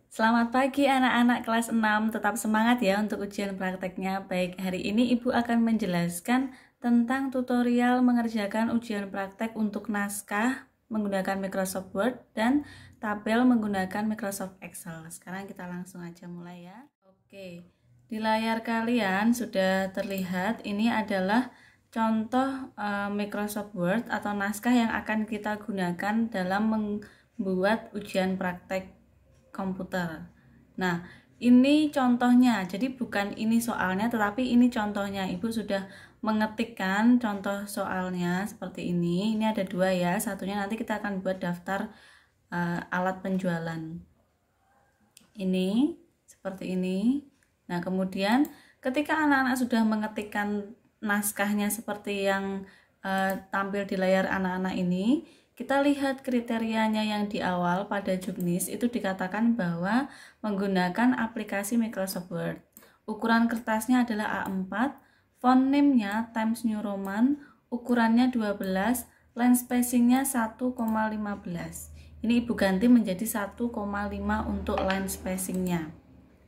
Selamat pagi anak-anak kelas 6, tetap semangat ya untuk ujian prakteknya. Baik, hari ini Ibu akan menjelaskan tentang tutorial mengerjakan ujian praktek untuk naskah menggunakan Microsoft Word dan tabel menggunakan Microsoft Excel. Sekarang kita langsung aja mulai ya. Oke, di layar kalian sudah terlihat ini adalah contoh Microsoft Word atau naskah yang akan kita gunakan dalam membuat ujian praktek komputer. Nah, ini contohnya. Jadi bukan ini soalnya, tetapi ini contohnya. Ibu sudah mengetikkan contoh soalnya seperti ini. Ini ada dua ya. Satunya nanti kita akan buat daftar alat penjualan. Ini seperti ini. Nah, kemudian ketika anak-anak sudah mengetikkan naskahnya seperti yang tampil di layar anak-anak ini, kita lihat kriterianya yang di awal pada juknis itu dikatakan bahwa menggunakan aplikasi Microsoft Word. Ukuran kertasnya adalah A4, font name-nya Times New Roman, ukurannya 12, line spacing-nya 1,15. Ini Ibu ganti menjadi 1,5 untuk line spacing-nya.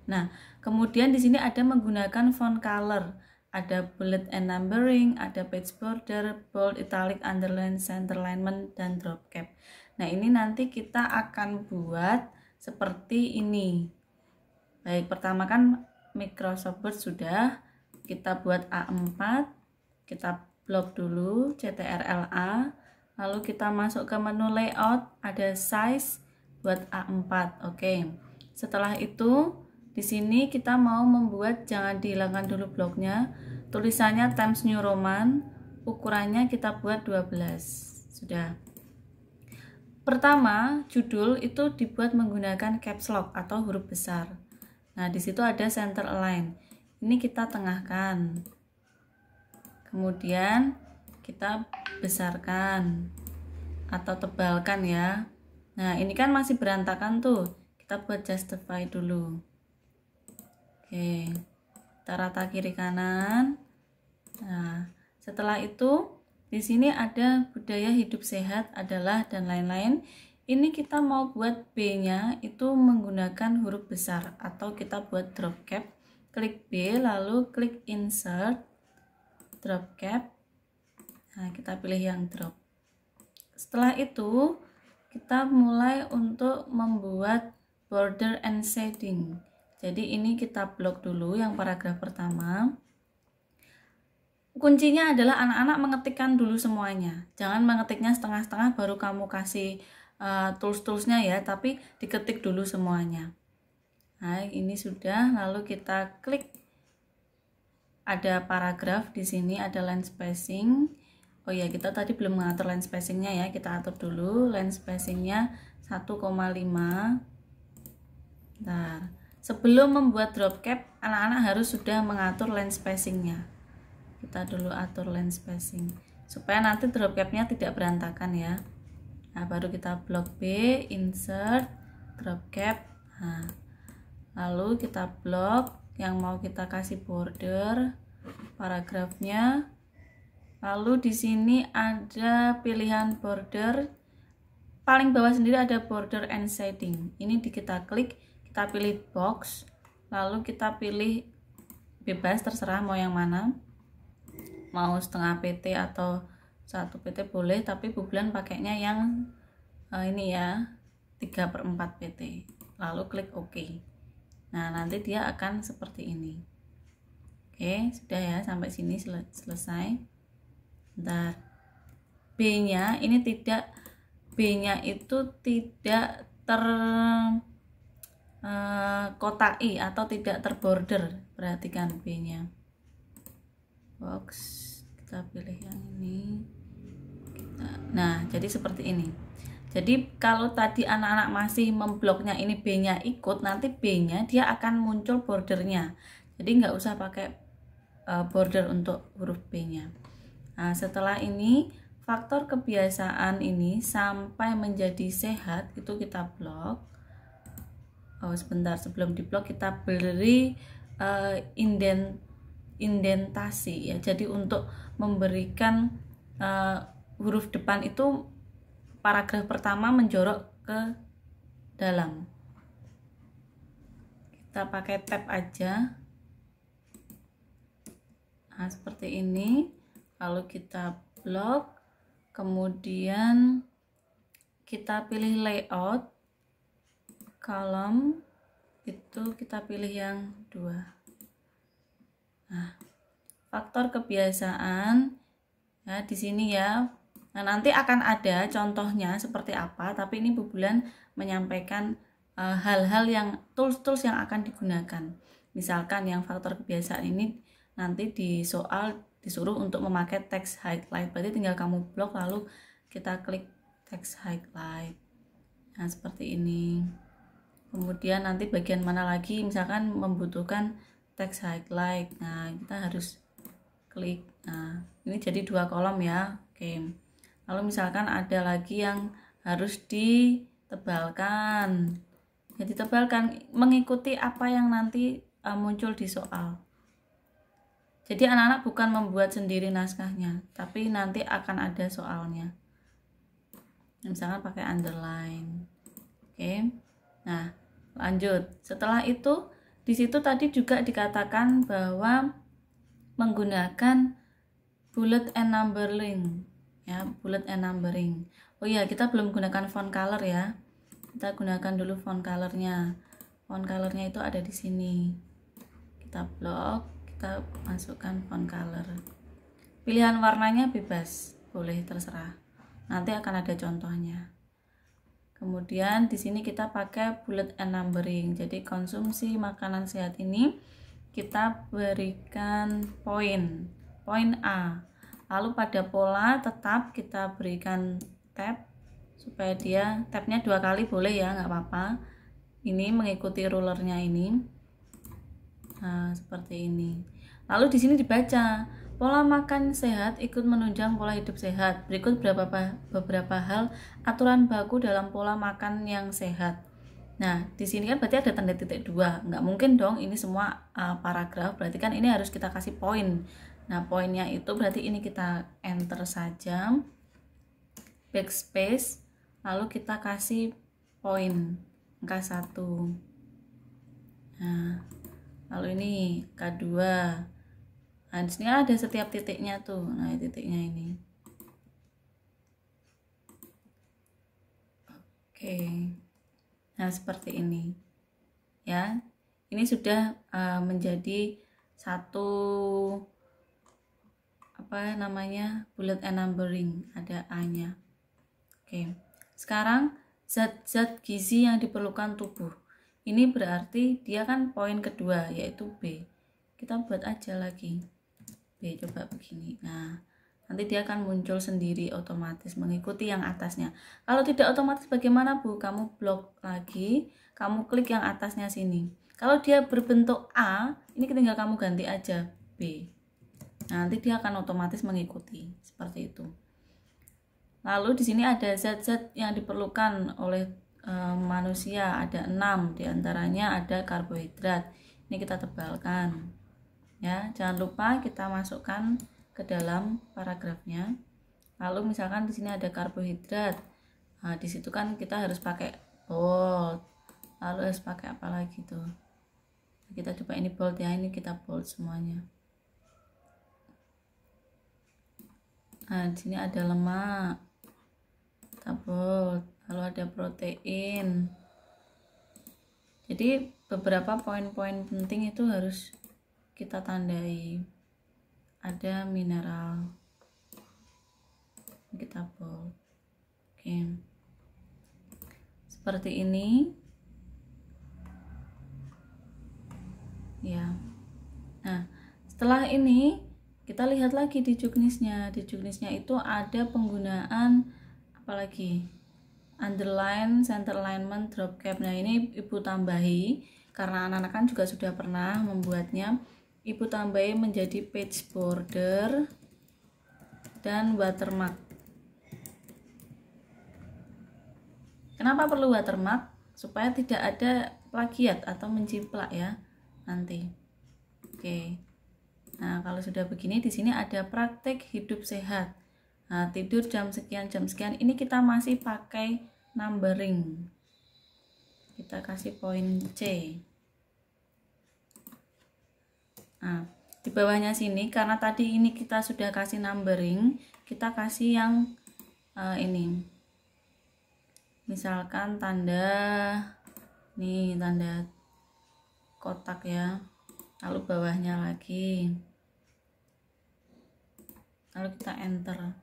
Nah, kemudian di sini ada menggunakan font color. Ada bullet and numbering, ada page border, bold, italic, underline, center alignment, dan drop cap. Nah, ini nanti kita akan buat seperti ini. Baik, pertama kan Microsoft Word sudah, kita buat A4, kita blok dulu, CTRL-A, lalu kita masuk ke menu layout, ada size buat A4. Oke. Setelah itu di sini kita mau membuat, jangan dihilangkan dulu bloknya, tulisannya Times New Roman, ukurannya kita buat 12. Sudah. Pertama, judul itu dibuat menggunakan caps lock atau huruf besar. Nah, di situ ada center align. Ini kita tengahkan. Kemudian kita besarkan atau tebalkan ya. Nah, ini kan masih berantakan tuh. Kita buat justify dulu. Oke, kita rata kiri kanan. Nah, setelah itu di sini ada budaya hidup sehat adalah dan lain-lain. Ini kita mau buat B-nya itu menggunakan huruf besar atau kita buat drop cap. Klik B lalu klik insert drop cap. Nah, kita pilih yang drop. Setelah itu kita mulai untuk membuat border and shading. Jadi ini kita blok dulu yang paragraf pertama. Kuncinya adalah anak-anak mengetikkan dulu semuanya. Jangan mengetiknya setengah-setengah baru kamu kasih tools-toolsnya ya, tapi diketik dulu semuanya. Nah, ini sudah, lalu kita klik ada paragraf di sini, ada line spacing. Oh ya, kita tadi belum mengatur line spacingnya ya, kita atur dulu line spacingnya 1,5. Nah, sebelum membuat drop cap, anak-anak harus sudah mengatur line spacingnya. Kita dulu atur line spacing supaya nanti drop capnya tidak berantakan ya. Nah, baru kita blok B, insert, drop cap. Nah, lalu kita blok yang mau kita kasih border paragrafnya. Lalu di sini ada pilihan border. Paling bawah sendiri ada border and shading. Ini kita klik, kita pilih box, lalu kita pilih bebas, terserah mau yang mana, mau setengah PT atau 1 PT boleh, tapi Bu Bulan pakainya yang ini ya, 3/4 PT. Lalu klik OK. Nah, nanti dia akan seperti ini. Oke, sudah ya, sampai sini selesai. Bentar. B-nya ini tidak, B-nya itu tidak kotai atau tidak terborder. Perhatikan B-nya. Box, kita pilih yang ini. Nah, jadi seperti ini. Jadi kalau tadi anak-anak masih membloknya ini B-nya ikut, nanti B-nya dia akan muncul bordernya. Jadi nggak usah pakai border untuk huruf B-nya. Nah, setelah ini faktor kebiasaan ini sampai menjadi sehat itu kita blok. Oh, sebentar, sebelum diblok kita beri indentasi ya. Jadi untuk memberikan huruf depan itu paragraf pertama menjorok ke dalam. kita pakai tab aja. Nah, seperti ini. Lalu kita blok, kemudian kita pilih layout, kolom, itu kita pilih yang 2. Nah, faktor kebiasaan ya di sini ya. Nah, nanti akan ada contohnya seperti apa, tapi ini Bu Bulan menyampaikan hal-hal yang tools-tools yang akan digunakan. Misalkan yang faktor kebiasaan ini nanti di soal disuruh untuk memakai text highlight, berarti tinggal kamu blok lalu kita klik text highlight. Nah, seperti ini. Kemudian nanti bagian mana lagi misalkan membutuhkan text highlight, nah kita harus klik. Nah, ini jadi 2 kolom ya. Oke. Lalu misalkan ada lagi yang harus ditebalkan. Jadi tebalkan mengikuti apa yang nanti muncul di soal. Jadi anak-anak bukan membuat sendiri naskahnya, tapi nanti akan ada soalnya. Misalkan pakai underline. Oke. Nah, lanjut. Setelah itu di situ tadi juga dikatakan bahwa menggunakan bullet and numbering ya, bullet and numbering. Oh iya, kita belum gunakan font color ya. Kita gunakan dulu font colornya. Font colornya itu ada di sini. Kita blok, kita masukkan font color. Pilihan warnanya bebas, boleh terserah. Nanti akan ada contohnya. Kemudian di sini kita pakai bullet and numbering. Jadi konsumsi makanan sehat ini kita berikan poin A. Lalu pada pola tetap kita berikan tab supaya dia tabnya 2 kali boleh ya, nggak apa-apa. Ini mengikuti rulernya ini. Nah, seperti ini. Lalu di sini dibaca pola makan sehat ikut menunjang pola hidup sehat. Berikut beberapa hal aturan baku dalam pola makan yang sehat. Nah, di sini kan berarti ada tanda titik 2. Nggak mungkin dong ini semua paragraf. Berarti kan ini harus kita kasih poin. Nah, poinnya itu berarti ini kita enter saja. Backspace. Lalu kita kasih poin angka 1. Nah, lalu ini K2. Nah, di sini ada setiap titiknya tuh. Nah, titiknya ini. Oke. Nah, seperti ini. Ya. Ini sudah menjadi satu bullet and numbering, ada A-nya. Oke. Sekarang zat-zat gizi yang diperlukan tubuh. Ini berarti dia kan poin kedua yaitu B. Kita buat aja lagi. B coba begini. Nah, nanti dia akan muncul sendiri otomatis mengikuti yang atasnya. Kalau tidak otomatis bagaimana Bu? Kamu blok lagi, kamu klik yang atasnya sini. Kalau dia berbentuk A, ini tinggal kamu ganti aja B. Nah, nanti dia akan otomatis mengikuti seperti itu. Lalu di sini ada zat-zat yang diperlukan oleh manusia, ada 6, diantaranya ada karbohidrat. Ini kita tebalkan. Ya, jangan lupa kita masukkan ke dalam paragrafnya. Lalu misalkan di sini ada karbohidrat. Nah, di situ kan kita harus pakai bold. Lalu harus pakai apa lagi tuh? Kita coba ini bold ya, ini kita bold semuanya. Nah, di sini ada lemak. Kita bold. Lalu ada protein. Jadi beberapa poin-poin penting itu harus kita tandai. Ada mineral. Kita bold. Oke. Seperti ini. Ya. Nah, setelah ini kita lihat lagi di juknisnya. Di juknisnya itu ada penggunaan apalagi? Underline, center alignment, drop cap. Nah, ini Ibu tambahi karena anak-anak kan juga sudah pernah membuatnya. Ibu tambahi menjadi page border dan watermark. Kenapa perlu watermark? Supaya tidak ada plagiat atau menciplak ya nanti. Oke. Nah, kalau sudah begini di sini ada praktek hidup sehat. Nah, tidur jam sekian. Ini kita masih pakai numbering. Kita kasih poin C. Nah, di bawahnya sini karena tadi ini kita sudah kasih numbering, kita kasih yang ini. Misalkan tanda nih, tanda kotak ya. Lalu bawahnya lagi. Lalu kita enter.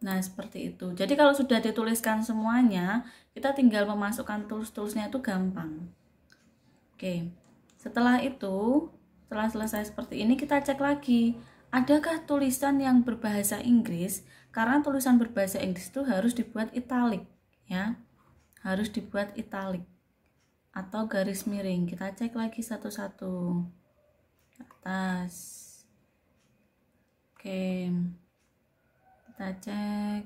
Nah, seperti itu. Jadi kalau sudah dituliskan semuanya, kita tinggal memasukkan tools-toolsnya itu gampang. Oke. Setelah itu, setelah selesai seperti ini, kita cek lagi. Adakah tulisan yang berbahasa Inggris? Karena tulisan berbahasa Inggris itu harus dibuat italic, ya. Harus dibuat italic atau garis miring. Kita cek lagi satu-satu. Atas. Oke. Kita cek.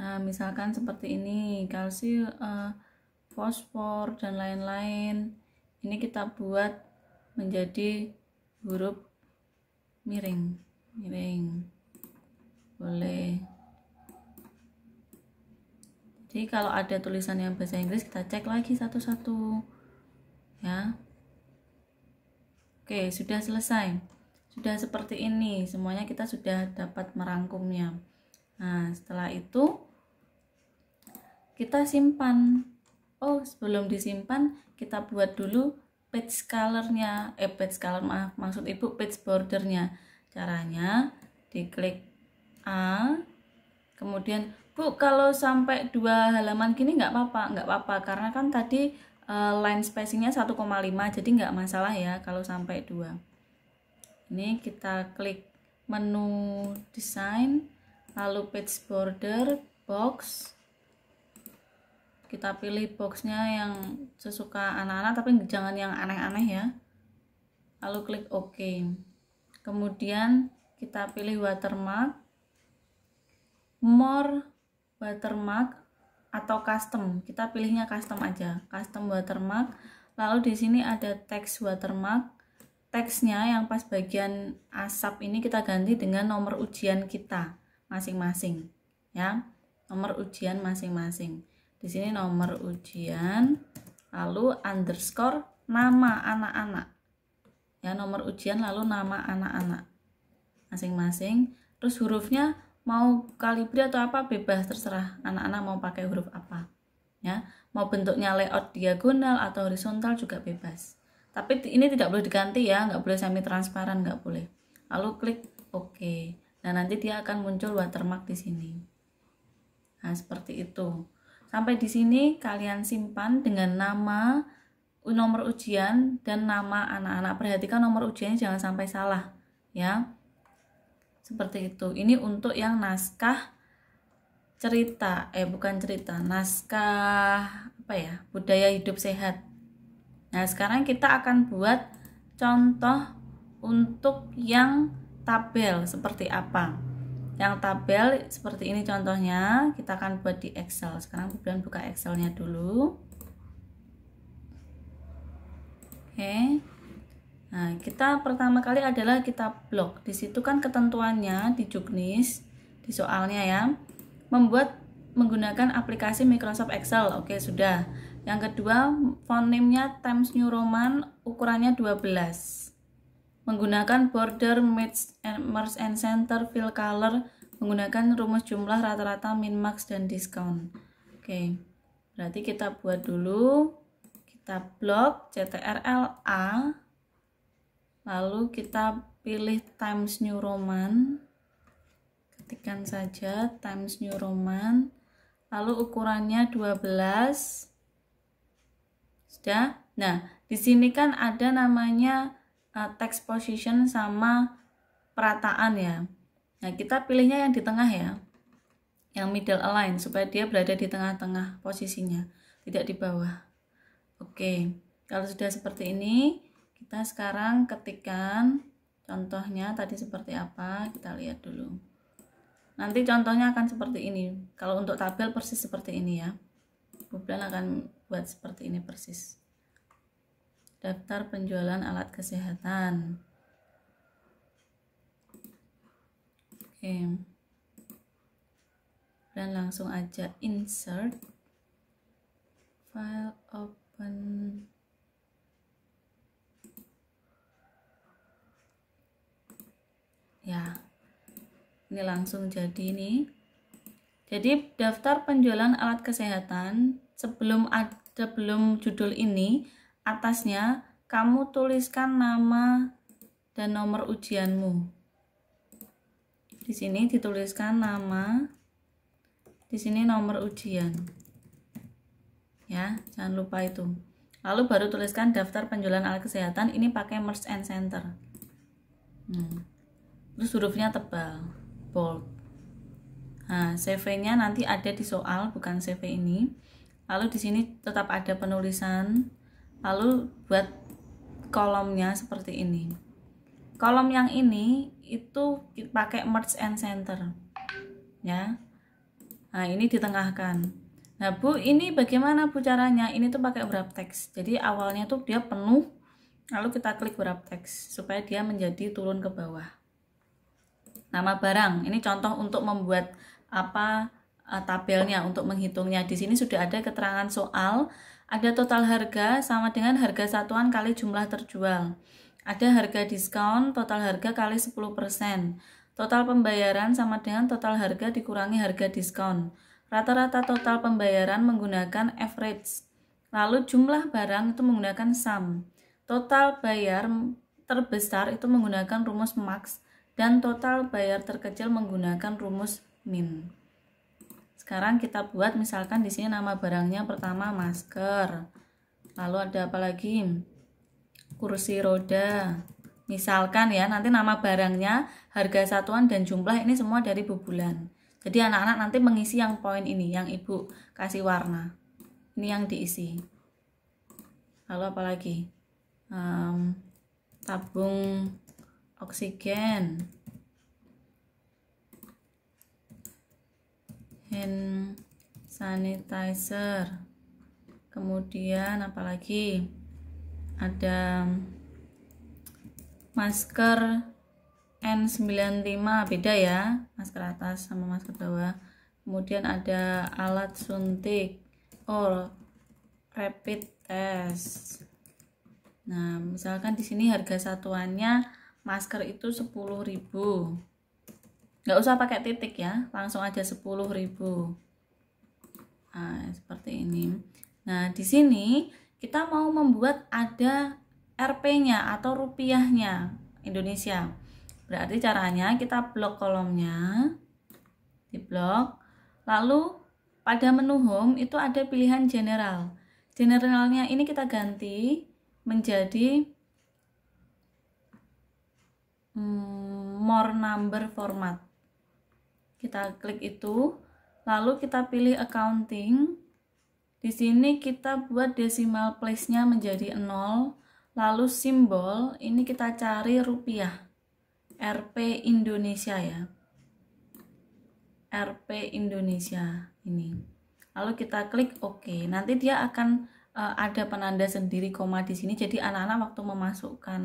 Nah, misalkan seperti ini, kalsium, fosfor dan lain-lain. Ini kita buat menjadi huruf miring. Boleh. Jadi kalau ada tulisan yang bahasa Inggris, kita cek lagi satu-satu. Ya. Oke, sudah selesai. Sudah seperti ini, semuanya kita sudah dapat merangkumnya. Nah, setelah itu kita simpan. Oh, sebelum disimpan kita buat dulu page colornya, maksud ibu page bordernya. Caranya diklik A, kemudian Bu, kalau sampai 2 halaman gini nggak apa-apa, karena kan tadi line spacingnya 1,5, jadi nggak masalah ya kalau sampai 2. Ini kita klik menu desain, lalu page border, box. Kita pilih boxnya yang sesuka anak-anak, tapi jangan yang aneh-aneh ya. Lalu klik OK. Kemudian kita pilih watermark, more watermark atau custom. Kita pilihnya custom aja, custom watermark. Lalu di sini ada text watermark. Teksnya yang pas bagian asap ini kita ganti dengan nomor ujian kita masing-masing, ya. Nomor ujian masing-masing. Di sini nomor ujian, lalu underscore nama anak-anak. Ya, nomor ujian lalu nama anak-anak masing-masing. Terus hurufnya mau kalibri atau apa bebas, terserah anak-anak mau pakai huruf apa. Ya, mau bentuknya layout diagonal atau horizontal juga bebas. Tapi ini tidak boleh diganti ya, nggak boleh semi transparan, nggak boleh. Lalu klik OK. Nah, nanti dia akan muncul watermark di sini. Nah, seperti itu. Sampai di sini kalian simpan dengan nama, nomor ujian, dan nama anak-anak. Perhatikan nomor ujiannya jangan sampai salah, ya. Seperti itu. Ini untuk yang naskah cerita, naskah apa ya? Budaya hidup sehat. Nah, sekarang kita akan buat contoh untuk yang tabel seperti apa. Yang tabel seperti ini contohnya, kita akan buat di Excel. Sekarang kemudian buka Excelnya dulu. Oke. Nah, kita pertama kali adalah kita blok. Di situ kan ketentuannya di juknis, di soalnya ya. Membuat menggunakan aplikasi Microsoft Excel. Oke, sudah. Yang kedua, font name-nya Times New Roman, ukurannya 12. Menggunakan border, merge and center, fill color, menggunakan rumus jumlah, rata-rata, min, max, dan diskon. Oke, berarti kita buat dulu. Kita blok CTRL-A, lalu kita pilih Times New Roman. Ketikkan saja Times New Roman, lalu ukurannya 12. Sudah. Nah, di sini kan ada namanya text position sama perataan ya. Nah, kita pilihnya yang di tengah ya. Yang middle align supaya dia berada di tengah-tengah posisinya, tidak di bawah. Oke. Kalau sudah seperti ini, kita sekarang ketikkan contohnya tadi seperti apa, kita lihat dulu. Nanti contohnya akan seperti ini. Kalau untuk tabel persis seperti ini ya. Kemudian akan buat seperti ini persis. Daftar penjualan alat kesehatan. Oke. Dan langsung aja insert, file, open. Ini langsung jadi nih. Jadi daftar penjualan alat kesehatan, sebelum judul ini, atasnya kamu tuliskan nama dan nomor ujianmu. Di sini dituliskan nama, di sini nomor ujian. Ya, jangan lupa itu. Lalu baru tuliskan daftar penjualan alat kesehatan, ini pakai merge and center. Terus hurufnya tebal, bold. Nah, CV-nya nanti ada di soal, bukan CV ini. Lalu di sini tetap ada penulisan. Lalu buat kolomnya seperti ini. Kolom yang ini itu pakai merge and center. Ya. Nah, ini ditengahkan. Nah, Bu, ini bagaimana Bu caranya? Ini tuh pakai wrap text. Jadi awalnya tuh dia penuh, lalu kita klik wrap text supaya dia menjadi turun ke bawah. Nama barang, ini contoh untuk membuat tabelnya untuk menghitungnya. Di sini sudah ada keterangan soal, ada total harga sama dengan harga satuan kali jumlah terjual. Ada harga diskon, total harga kali 10%. Total pembayaran sama dengan total harga dikurangi harga diskon. Rata-rata total pembayaran menggunakan average. Lalu jumlah barang itu menggunakan sum. Total bayar terbesar itu menggunakan rumus max. Dan total bayar terkecil menggunakan rumus min. Sekarang kita buat, misalkan di sini nama barangnya pertama masker. Lalu ada apa lagi? Kursi roda. Misalkan ya, nanti nama barangnya, harga satuan dan jumlah ini semua dari bubulan. Jadi anak-anak nanti mengisi yang poin ini, yang Ibu kasih warna. Ini yang diisi. Lalu apa lagi? Tabung oksigen, hand sanitizer, kemudian apalagi ada masker N95, beda ya, masker atas sama masker bawah. Kemudian ada alat suntik, rapid test. Nah, misalkan di sini harga satuannya masker itu 10.000. Nggak usah pakai titik ya, langsung aja 10.000. Nah, seperti ini. Nah, di sini kita mau membuat ada Rp-nya atau rupiahnya Indonesia. Berarti caranya kita blok kolomnya, di blok. Lalu pada menu home itu ada pilihan general. Generalnya ini kita ganti menjadi more number format. Kita klik itu, lalu kita pilih accounting. Di sini kita buat decimal place-nya menjadi 0, lalu simbol ini kita cari rupiah. Rp Indonesia ya. Rp Indonesia ini. Lalu kita klik OK. Nanti dia akan ada penanda sendiri koma di sini. Jadi anak-anak waktu memasukkan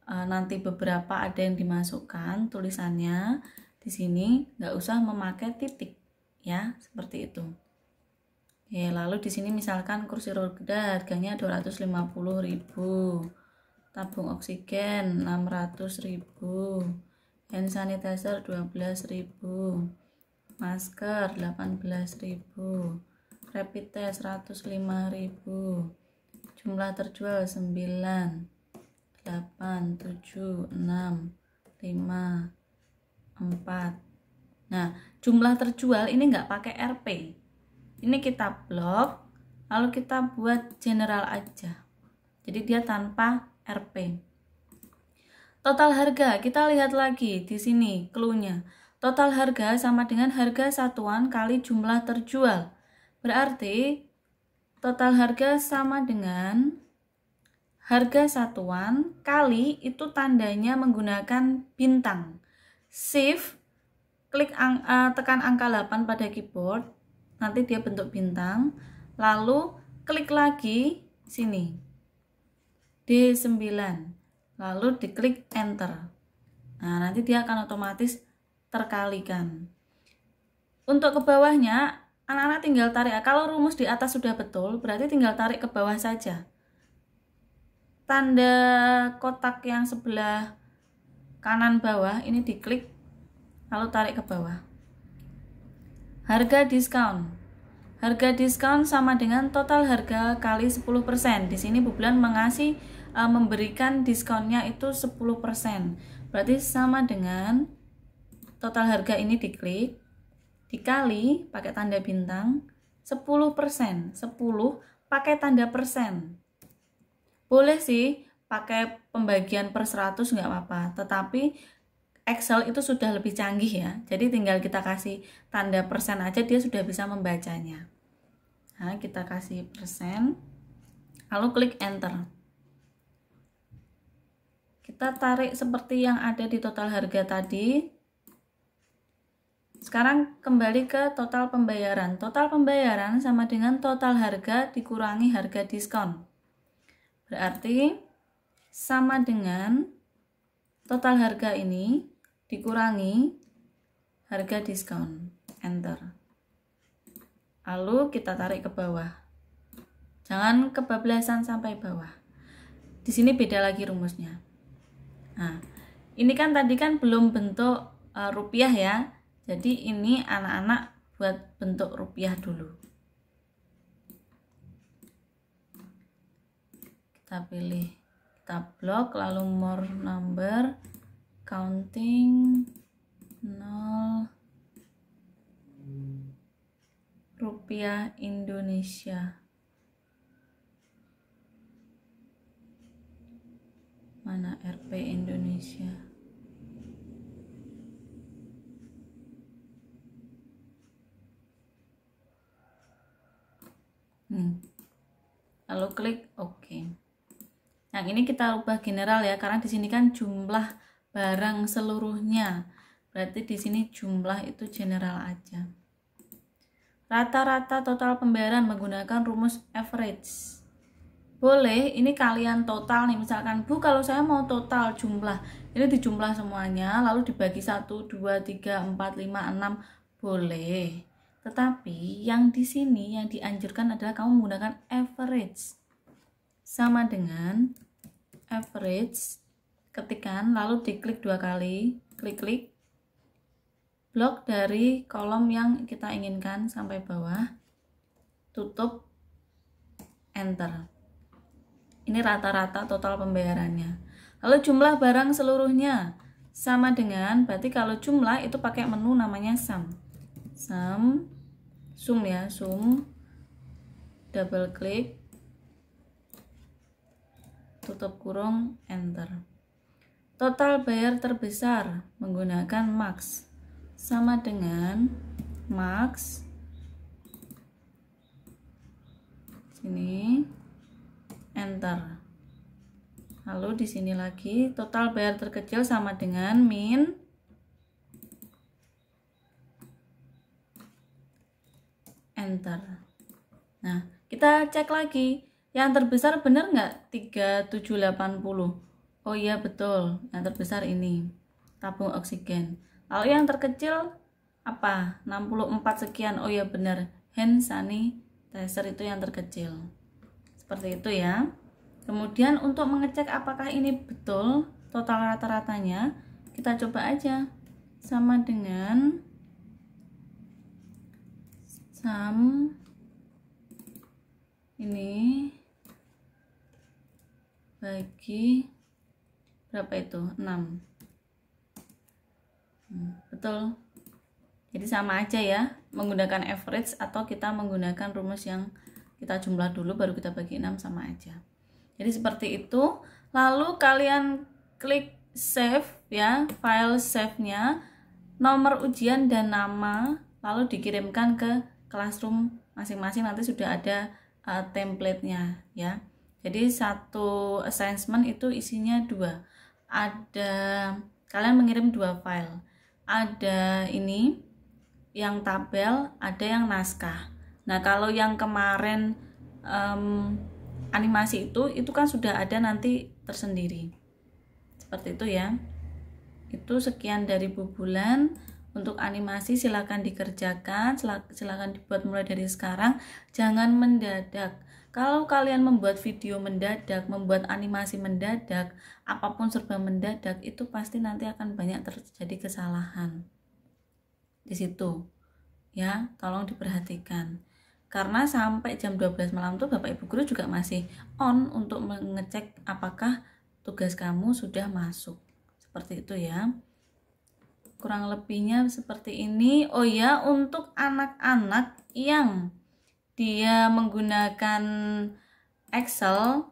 nanti beberapa ada yang dimasukkan tulisannya di sini nggak usah memakai titik ya, seperti itu. Oke, lalu di sini misalkan kursi roda harganya 250.000, tabung oksigen 600.000, hand sanitizer 12.000, masker 18.000, rapid test 105.000, jumlah terjual 9, 8, 7, 6, 5, 4. Nah, jumlah terjual ini nggak pakai Rp. Ini kita blok, lalu kita buat general aja. Jadi dia tanpa Rp. Total harga, kita lihat lagi di sini clue-nya. Total harga sama dengan harga satuan kali jumlah terjual. Berarti total harga sama dengan harga satuan kali itu tandanya menggunakan bintang. Shift, klik tekan angka 8 pada keyboard, nanti dia bentuk bintang. Lalu klik lagi sini, D9, lalu diklik enter. Nah, nanti dia akan otomatis terkalikan. Untuk ke bawahnya, anak-anak tinggal tarik. Kalau rumus di atas sudah betul, berarti tinggal tarik ke bawah saja. Tanda kotak yang sebelah kanan bawah ini diklik, lalu tarik ke bawah. Harga diskon. Harga diskon sama dengan total harga kali 10%. Di sini Bu Bulan memberikan diskonnya itu 10%. Berarti sama dengan total harga ini diklik, dikali pakai tanda bintang 10%. 10 pakai tanda persen. Boleh sih pakai pembagian per 100 nggak apa-apa, tetapi Excel itu sudah lebih canggih ya. Jadi tinggal kita kasih tanda persen aja, dia sudah bisa membacanya. Nah, kita kasih persen, lalu klik enter. Kita tarik seperti yang ada di total harga tadi. Sekarang kembali ke total pembayaran. Total pembayaran sama dengan total harga dikurangi harga diskon. Berarti sama dengan total harga ini dikurangi harga diskon. Enter. Lalu kita tarik ke bawah. Jangan kebablasan sampai bawah. Di sini beda lagi rumusnya. Nah, ini kan tadi kan belum bentuk rupiah ya. Jadi ini anak-anak buat bentuk rupiah dulu. Kita pilih, kita blok, lalu more number, counting 0 rupiah Indonesia. Mana Rp Indonesia? Lalu klik OK. Yang ini kita ubah general ya, karena di sini kan jumlah barang seluruhnya. Berarti di sini jumlah itu general aja. Rata-rata total pembayaran menggunakan rumus average. Boleh, ini kalian total nih, misalkan Bu kalau saya mau total jumlah, ini dijumlah semuanya, lalu dibagi 1, 2, 3, 4, 5, 6, boleh. Tetapi yang di sini yang dianjurkan adalah kamu menggunakan average. Sama dengan average, ketikan, lalu diklik 2 kali, klik-klik, blok dari kolom yang kita inginkan sampai bawah, tutup, enter. Ini rata-rata total pembayarannya. Lalu jumlah barang seluruhnya sama dengan, berarti kalau jumlah itu pakai menu namanya sum. Sum ya, sum. Double klik, tutup kurung, enter. Total bayar terbesar menggunakan max. Sama dengan max. Sini, enter. Lalu di sini lagi total bayar terkecil sama dengan min. Enter. Nah, kita cek lagi. Yang terbesar benar nggak? 3780. Oh iya betul, yang terbesar ini. Tabung oksigen. Lalu yang terkecil apa? 64 sekian. Oh iya benar, hand sanitizer itu yang terkecil. Seperti itu ya. Kemudian untuk mengecek apakah ini betul total rata-ratanya, kita coba aja. Sama dengan sum ini bagi berapa itu? 6. Betul. Jadi sama aja ya, menggunakan average atau kita menggunakan rumus yang kita jumlah dulu baru kita bagi 6, sama aja. Jadi seperti itu. Lalu kalian klik save ya, file save-nya, nomor ujian dan nama, lalu dikirimkan ke classroom masing-masing. Nanti sudah ada template-nya ya. Jadi satu assignment itu isinya 2. Ada, kalian mengirim 2 file. Ada ini yang tabel, ada yang naskah. Nah, kalau yang kemarin animasi itu kan sudah ada nanti tersendiri. Seperti itu ya. Itu sekian dari Bu Bulan. Untuk animasi silakan dikerjakan, silakan dibuat mulai dari sekarang, jangan mendadak. Kalau kalian membuat video mendadak, membuat animasi mendadak, apapun serba mendadak, itu pasti nanti akan banyak terjadi kesalahan. di situ ya, tolong diperhatikan. Karena sampai jam 12 malam tuh Bapak Ibu guru juga masih on untuk mengecek apakah tugas kamu sudah masuk. Seperti itu ya. Kurang lebihnya seperti ini. Oh ya, untuk anak-anak yang dia menggunakan Excel,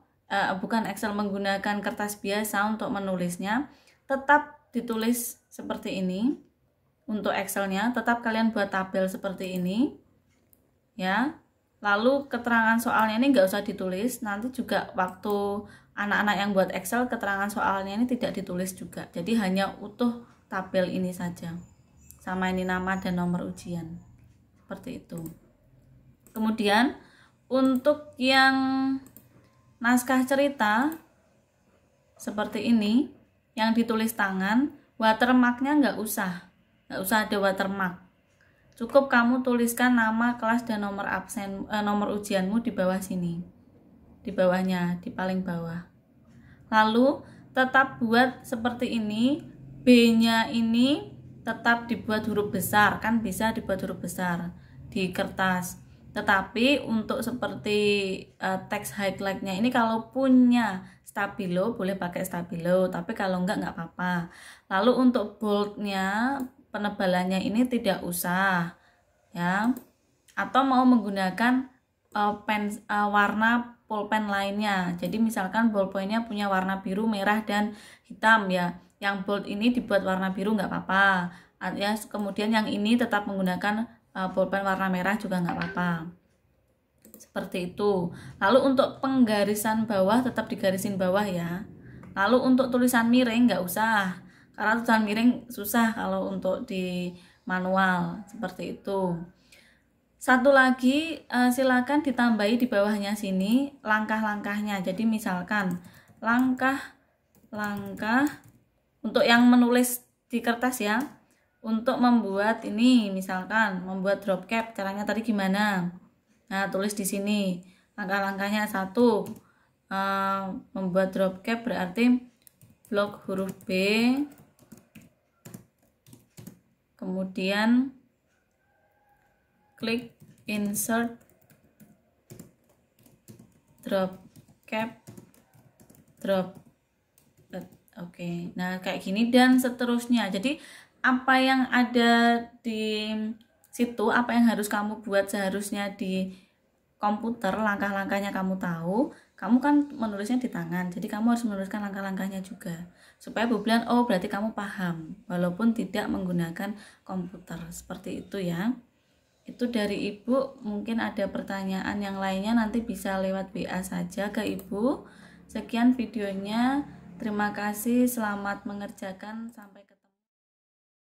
bukan Excel, menggunakan kertas biasa untuk menulisnya, tetap ditulis seperti ini. Untuk Excelnya tetap kalian buat tabel seperti ini ya. Lalu keterangan soalnya ini nggak usah ditulis, nanti juga waktu anak-anak yang buat Excel keterangan soalnya ini tidak ditulis juga, jadi hanya utuh tabel ini saja, sama ini nama dan nomor ujian, seperti itu. Kemudian untuk yang naskah cerita seperti ini yang ditulis tangan, watermarknya nggak usah ada watermark. Cukup kamu tuliskan nama kelas dan nomor absen, nomor ujianmu di bawah sini, di bawahnya, di paling bawah. Lalu tetap buat seperti ini, B-nya ini tetap dibuat huruf besar, kan bisa dibuat huruf besar di kertas. Tetapi untuk seperti teks highlightnya ini kalau punya stabilo boleh pakai stabilo, tapi kalau enggak apa-apa. Lalu untuk boldnya, penebalannya ini tidak usah ya, atau mau menggunakan warna pulpen lainnya. Jadi misalkan ballpointnya punya warna biru, merah, dan hitam ya, yang bold ini dibuat warna biru nggak apa-apa ya. Kemudian yang ini tetap menggunakan pulpen warna merah juga nggak apa-apa, seperti itu. Lalu untuk penggarisan bawah tetap digarisin bawah ya. Lalu untuk tulisan miring nggak usah, karena tulisan miring susah kalau untuk di manual, seperti itu. Satu lagi, silakan ditambahi di bawahnya sini langkah-langkahnya. Jadi misalkan langkah-langkah untuk yang menulis di kertas ya, untuk membuat ini, misalkan membuat drop cap, caranya tadi gimana? Nah, tulis di sini langkah-langkahnya. 1, membuat drop cap berarti blok huruf B, kemudian klik insert drop cap drop. Oke. Nah, kayak gini dan seterusnya. Jadi apa yang ada di situ, apa yang harus kamu buat seharusnya di komputer, langkah-langkahnya kamu tahu, kamu kan menulisnya di tangan, jadi kamu harus menuliskan langkah-langkahnya juga, supaya bulan oh berarti kamu paham, walaupun tidak menggunakan komputer, seperti itu ya. Itu dari Ibu. Mungkin ada pertanyaan yang lainnya nanti bisa lewat WA saja ke Ibu. Sekian videonya, terima kasih, selamat mengerjakan, sampai ketemu.